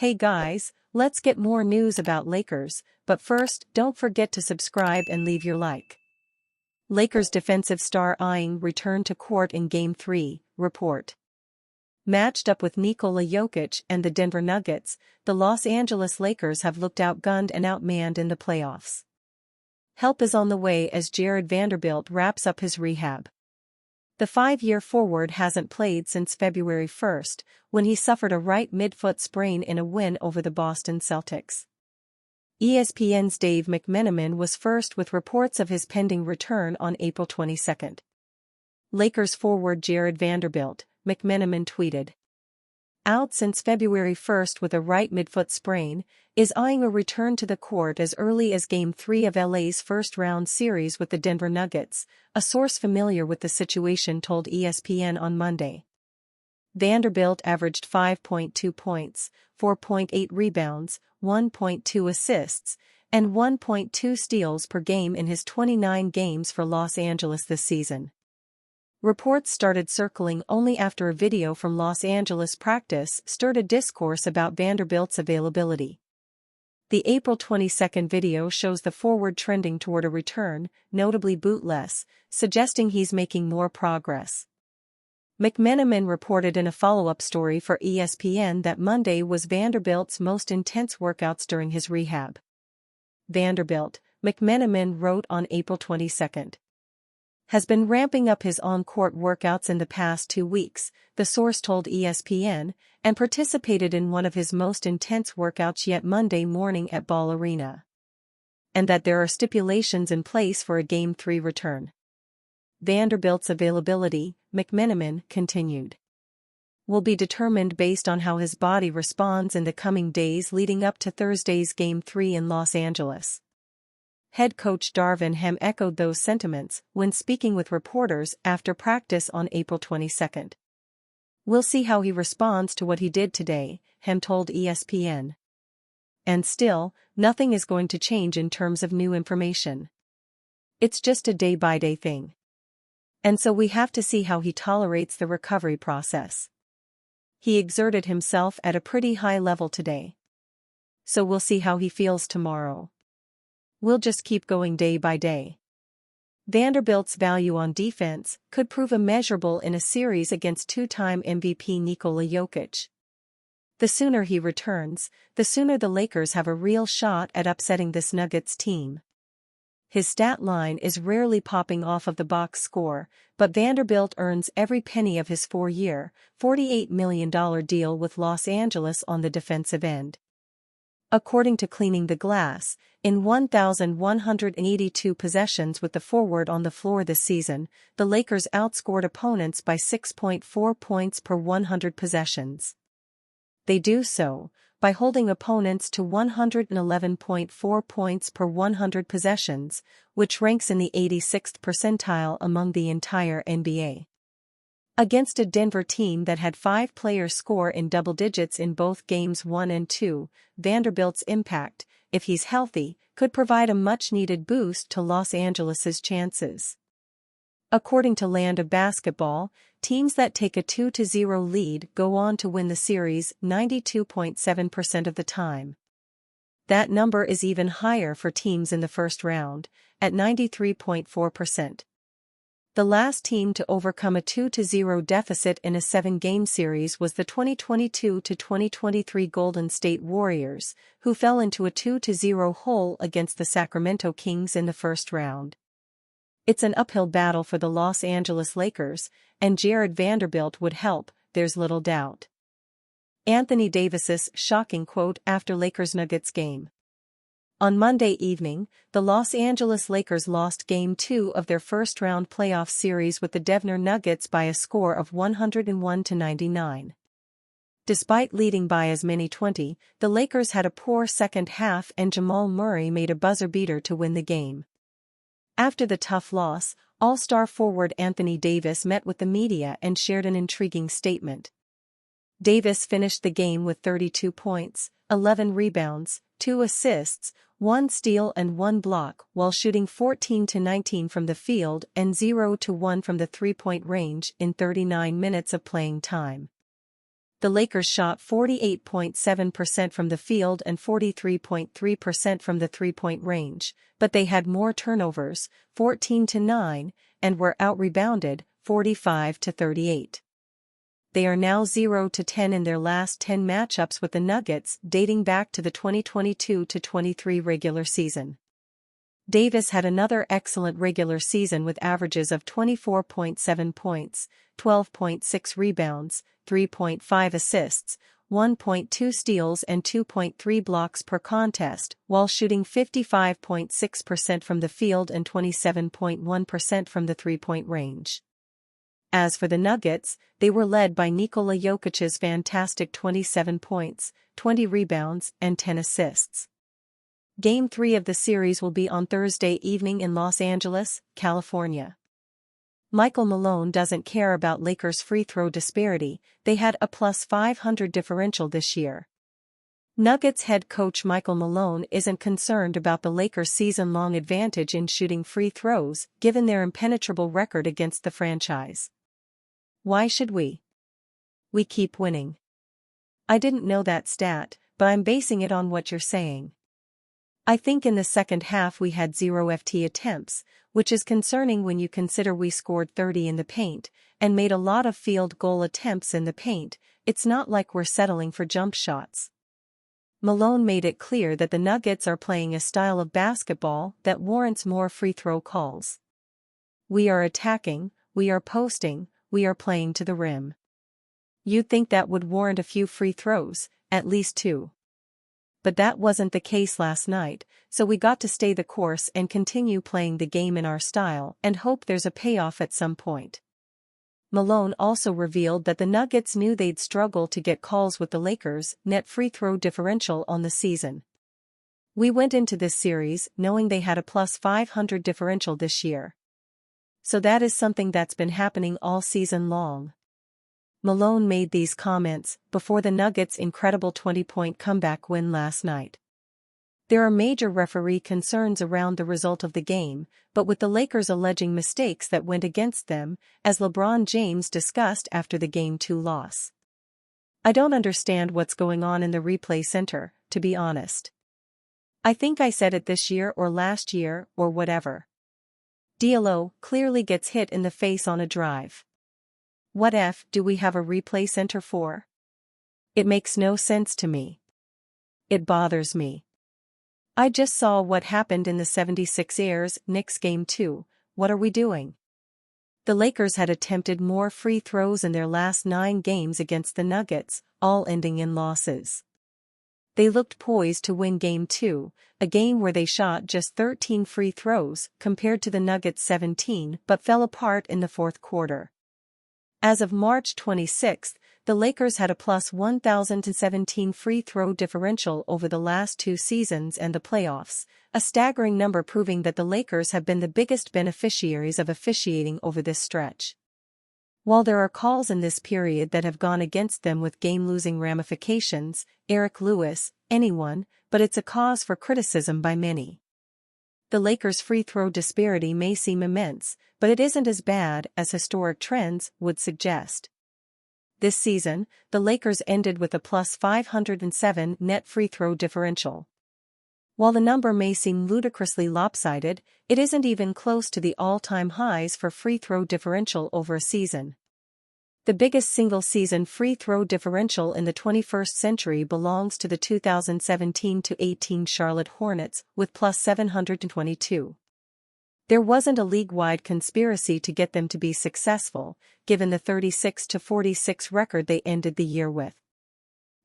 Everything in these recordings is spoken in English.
Hey guys, let's get more news about Lakers, but first, don't forget to subscribe and leave your like. Lakers defensive star eyeing return to court in Game 3, report. Matched up with Nikola Jokic and the Denver Nuggets, the Los Angeles Lakers have looked outgunned and outmanned in the playoffs. Help is on the way as Jared Vanderbilt wraps up his rehab. The 5-year forward hasn't played since February 1st, when he suffered a right midfoot sprain in a win over the Boston Celtics. ESPN's Dave McMenamin was first with reports of his pending return on April 22. Lakers forward Jared Vanderbilt, McMenamin tweeted. Out since February 1st with a right midfoot sprain, is eyeing a return to the court as early as Game 3 of LA's first-round series with the Denver Nuggets, a source familiar with the situation told ESPN on Monday. Vanderbilt averaged 5.2 points, 4.8 rebounds, 1.2 assists, and 1.2 steals per game in his 29 games for Los Angeles this season. Reports started circling only after a video from Los Angeles practice stirred a discourse about Vanderbilt's availability. The April 22 video shows the forward trending toward a return, notably bootless, suggesting he's making more progress. McMenamin reported in a follow-up story for ESPN that Monday was Vanderbilt's most intense workouts during his rehab. Vanderbilt, McMenamin wrote on April 22, has been ramping up his on-court workouts in the past 2 weeks, the source told ESPN, and participated in one of his most intense workouts yet Monday morning at Ball Arena. And that there are stipulations in place for a Game 3 return. Vanderbilt's availability, McMenamin continued, will be determined based on how his body responds in the coming days leading up to Thursday's Game 3 in Los Angeles. Head coach Darvin Ham echoed those sentiments when speaking with reporters after practice on April 22. We'll see how he responds to what he did today, Ham told ESPN. And still, nothing is going to change in terms of new information. It's just a day-by-day thing. And so we have to see how he tolerates the recovery process. He exerted himself at a pretty high level today. So we'll see how he feels tomorrow. We'll just keep going day by day. Vanderbilt's value on defense could prove immeasurable in a series against two-time MVP Nikola Jokic. The sooner he returns, the sooner the Lakers have a real shot at upsetting this Nuggets team. His stat line is rarely popping off of the box score, but Vanderbilt earns every penny of his 4-year, $48 million deal with Los Angeles on the defensive end. According to Cleaning the Glass, in 1,182 possessions with the forward on the floor this season, the Lakers outscored opponents by 6.4 points per 100 possessions. They do so by holding opponents to 111.4 points per 100 possessions, which ranks in the 86th percentile among the entire NBA. Against a Denver team that had 5 players score in double digits in both Games 1 and 2, Vanderbilt's impact, if he's healthy, could provide a much-needed boost to Los Angeles's chances. According to Land of Basketball, teams that take a 2-0 lead go on to win the series 92.7% of the time. That number is even higher for teams in the first round, at 93.4%. The last team to overcome a 2-0 deficit in a 7-game series was the 2022-2023 Golden State Warriors, who fell into a 2-0 hole against the Sacramento Kings in the first round. It's an uphill battle for the Los Angeles Lakers, and Jared Vanderbilt would help, there's little doubt. Anthony Davis's shocking quote after Lakers-Nuggets game. On Monday evening, the Los Angeles Lakers lost Game 2 of their first-round playoff series with the Denver Nuggets by a score of 101-99. Despite leading by as many 20, the Lakers had a poor second half and Jamal Murray made a buzzer-beater to win the game. After the tough loss, All-Star forward Anthony Davis met with the media and shared an intriguing statement. Davis finished the game with 32 points, 11 rebounds, 2 assists, 1 steal and 1 block while shooting 14-19 from the field and 0-1 from the three-point range in 39 minutes of playing time. The Lakers shot 48.7% from the field and 43.3% from the three-point range, but they had more turnovers, 14-9, and were out-rebounded, 45-38. They are now 0-10 in their last 10 matchups with the Nuggets dating back to the 2022-23 regular season. Davis had another excellent regular season with averages of 24.7 points, 12.6 rebounds, 3.5 assists, 1.2 steals and 2.3 blocks per contest, while shooting 55.6% from the field and 27.1% from the three-point range. As for the Nuggets, they were led by Nikola Jokic's fantastic 27 points, 20 rebounds, and 10 assists. Game 3 of the series will be on Thursday evening in Los Angeles, California. Michael Malone doesn't care about Lakers' free throw disparity. They had a plus 500 differential this year. Nuggets head coach Michael Malone isn't concerned about the Lakers' season-long advantage in shooting free throws, given their impenetrable record against the franchise. Why should we? We keep winning. I didn't know that stat, but I'm basing it on what you're saying. I think in the second half we had 0 FT attempts, which is concerning when you consider we scored 30 in the paint, and made a lot of field goal attempts in the paint. It's not like we're settling for jump shots. Malone made it clear that the Nuggets are playing a style of basketball that warrants more free throw calls. We are attacking, we are posting, we are playing to the rim. You'd think that would warrant a few free throws, at least 2. But that wasn't the case last night, so we got to stay the course and continue playing the game in our style and hope there's a payoff at some point. Malone also revealed that the Nuggets knew they'd struggle to get calls with the Lakers' net free throw differential on the season. We went into this series knowing they had a plus 500 differential this year. So that is something that's been happening all season long. Malone made these comments before the Nuggets' incredible 20-point comeback win last night. There are major referee concerns around the result of the game, but with the Lakers alleging mistakes that went against them, as LeBron James discussed after the Game 2 loss. I don't understand what's going on in the replay center, to be honest. I think I said it this year or last year or whatever. D'Lo clearly gets hit in the face on a drive. What F do we have a replay center for? It makes no sense to me. It bothers me. I just saw what happened in the 76ers Knicks Game 2, what are we doing? The Lakers had attempted more free throws in their last 9 games against the Nuggets, all ending in losses. They looked poised to win Game 2, a game where they shot just 13 free throws compared to the Nuggets' 17 but fell apart in the fourth quarter. As of March 26, the Lakers had a plus 1,017 free throw differential over the last 2 seasons and the playoffs, a staggering number proving that the Lakers have been the biggest beneficiaries of officiating over this stretch. While there are calls in this period that have gone against them with game-losing ramifications, Eric Lewis, anyone, but it's a cause for criticism by many. The Lakers' free throw disparity may seem immense, but it isn't as bad as historic trends would suggest. This season, the Lakers ended with a plus 507 net free throw differential. While the number may seem ludicrously lopsided, it isn't even close to the all-time highs for free throw differential over a season. The biggest single-season free throw differential in the 21st century belongs to the 2017-18 Charlotte Hornets with plus 722. There wasn't a league-wide conspiracy to get them to be successful, given the 36-46 record they ended the year with.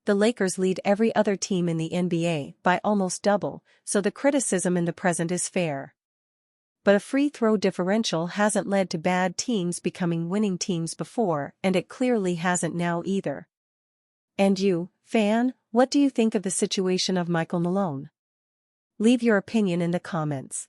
The Lakers lead every other team in the NBA by almost double, so the criticism in the present is fair. But a free throw differential hasn't led to bad teams becoming winning teams before, and it clearly hasn't now either. And you, fan, what do you think of the situation of Michael Malone? Leave your opinion in the comments.